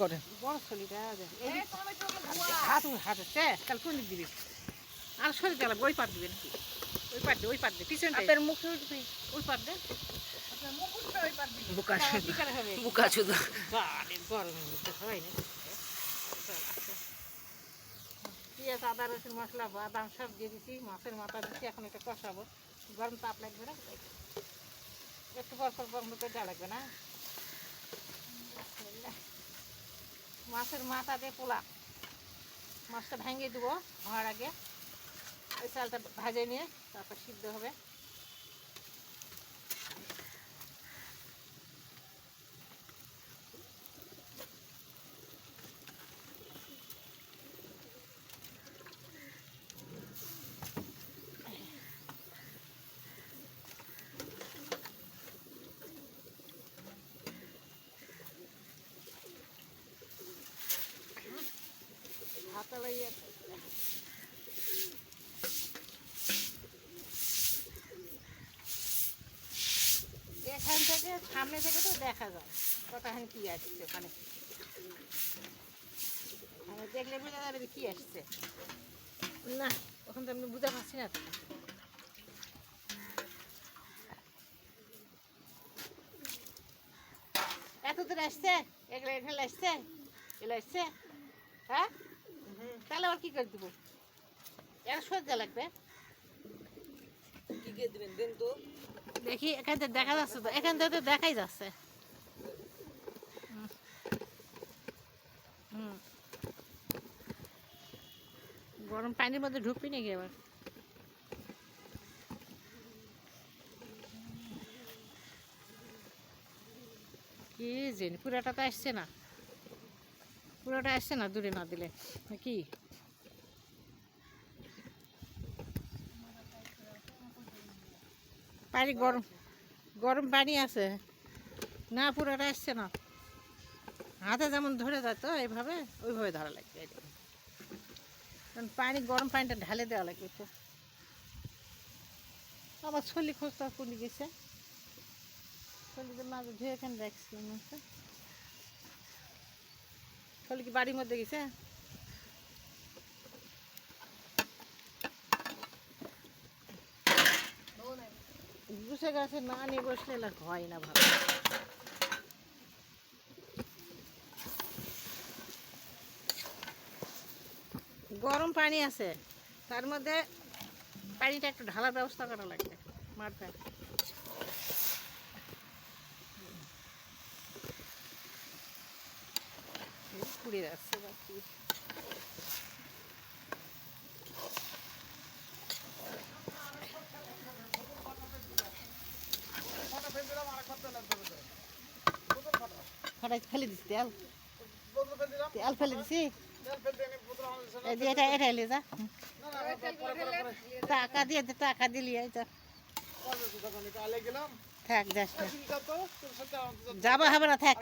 করেন বড় ছলিটা হাত হাত হচ্ছে তাহলে কোন দিক দিবি আর শরীর গেলে ওই পার দিবে নাকি ওই পার দে পিছনটা আপনার মুখে উঠবে ওই পার দে বুকা কি করে হবে বুকা শুধু জানি গরমের মধ্যে হয় না পেঁয়াজ আদা রসুন মশলা বাদাম সব দিয়ে দিছি মাছের মাথা দিচ্ছি এখন এটা কষাবো গরম তাপ লাগবে না একটু পর পর গরম করে দেওয়া লাগবে না মাছের মাথা দিয়ে পোলা মাছটা ভেঙে দেবো হওয়ার আগে ওই চালটা ভাজে নিয়ে তারপর সিদ্ধ হবে হাতে লাগিয়ে এখান থেকে সামনে থেকে তো দেখা যায় কতখানি কি আসছে ওখানে দেখলে বোঝা যাবে কি আসছে না ওখান তো আমি বুঝতে পারছি না এত দূর আসছে এগুলো এখানে আসছে এগুলো আসছে হ্যাঁ তাহলে আবার কি করে দেবো এটা সজ্জা লাগবে কি দিয়ে দিবেন দেন তো দেখি এখান থেকে দেখা যাচ্ছে তো এখান থেকে তো দেখাই যাচ্ছে গরম পানির মধ্যে ঢুকবি নাকি এবার কি জানি পুরাটা তো আসছে না পুরোটা আসছে না দূরে না দিলে কি পানি গরম গরম পানি আছে না পুরোটা আসছে না হাতে যেমন ধরে যায় তো এইভাবে ওইভাবে ধরা লাগবে কারণ পানি গরম পানিটা ঢালে দেওয়া লাগবে তো আবার ছলি খোঁজটা কোন গেছে ছলিতে মাঝে ধুয়ে এখানে রাখছিলাম ছলি কি বাড়ির মধ্যে গেছে বসে গাছে না নিয়ে বসলে হয় না ভালো গরম পানি আছে তার মধ্যে পানিটা একটু ঢালার ব্যবস্থা করা লাগবে মারতে পুড়ে যাচ্ছে বাকি ফটাই ফেলে দিস তেল তেল ফেলে দিছি এটা এটা এলে যা টাকা দিলি থাক যাস যাবা হবে না থাক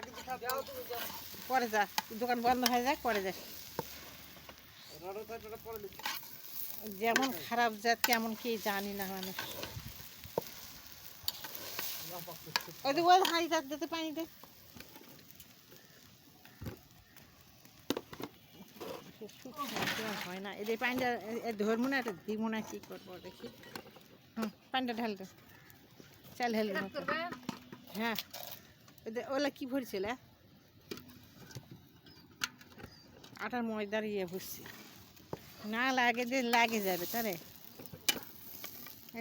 পরে যা দোকান বন্ধ হয়ে যাক পরে যাস যেমন খারাপ জাত কেমন কি জানি না মানুষ ওই হাই জাত দিতে পানি দে হয় না এদের পানিটা ধরবো না এটা দিব না কি করবো দেখি পানিটা ঢালতে চাল ঢাল হ্যাঁ ওলা কি ভরছিল আটার ময়দার ইয়ে বুঝছি না লাগে যে লাগে যাবে তারে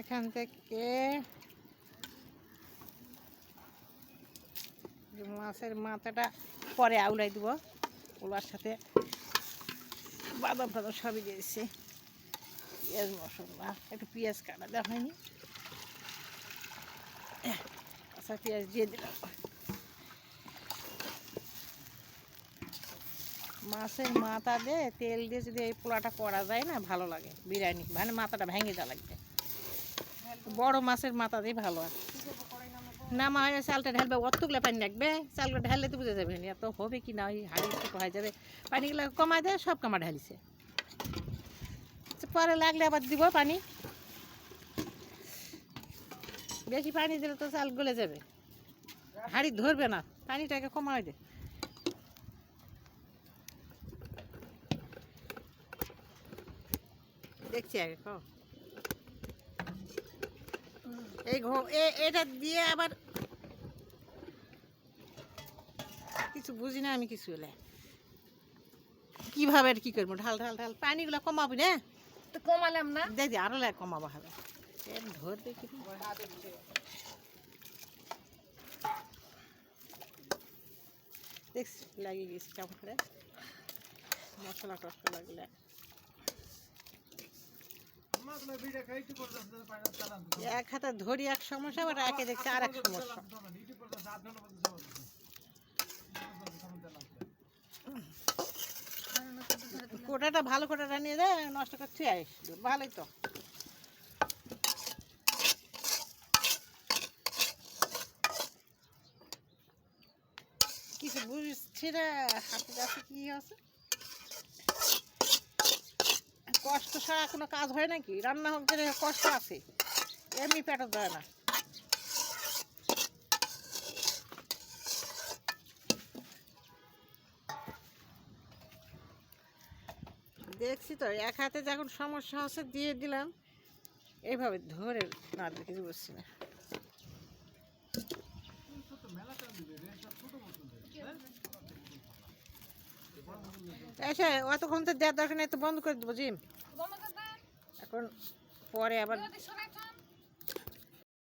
এখান থেকে মাছের মাথাটা পরে আউলাই দিব ওলার সাথে বাদাম টাদাম সবই দিয়েছি পেঁয়াজ মশলা একটু পেঁয়াজ কাটা দেওয়া হয়নি কাঁচা পেঁয়াজ দিয়ে দিলাম মাছের মাথা দিয়ে তেল দিয়ে যদি এই পোলাটা করা যায় না ভালো লাগে বিরিয়ানি মানে মাথাটা ভেঙে দেওয়া লাগবে বড় মাছের মাথা দিয়ে ভালো হয় নামা হয় চালটা ঢালবে অতগুলো পানি লাগবে চালটা ঢাললে তো বুঝে যাবে এত হবে কি না ওই হাড়ি হয়ে যাবে পানিগুলো কমায় দেয় সব কামা ঢালিছে পরে লাগলে আবার দিব পানি বেশি পানি দিলে তো চাল গলে যাবে হাড়ি ধরবে না পানিটাকে কমায় দে দেখছি আগে এই এটা দিয়ে আবার কিছু বুঝি না আমি কিছু হলে কিভাবে কি করবো ঢাল ঢাল ঢাল পানিগুলো কমাবি না তো কমালাম না দেখি আরো কমাবো হবে ধরবে কি দেখছি লাগিয়ে গেছি কেমন করে মশলা টসলা লাগলে এক হাতে ধরি এক সমস্যা আবার একে দেখছি আর এক সমস্যা কোটাটা ভালো কোটাটা নিয়ে যায় নষ্ট করতে আইস ভালোই তো কিছু বুঝছি না হাতে কাছে কি আছে কষ্ট ছাড়া কোনো কাজ হয় নাকি রান্না হোক কষ্ট আছে এমনি পেটে দেয় না দেখছি তো এক হাতে যখন সমস্যা হচ্ছে দিয়ে দিলাম এইভাবে ধরে না কিছু বুঝছি না আচ্ছা অতক্ষণ তো দেওয়ার দরকার নেই তো বন্ধ করে দেবো জিম এখন পরে আবার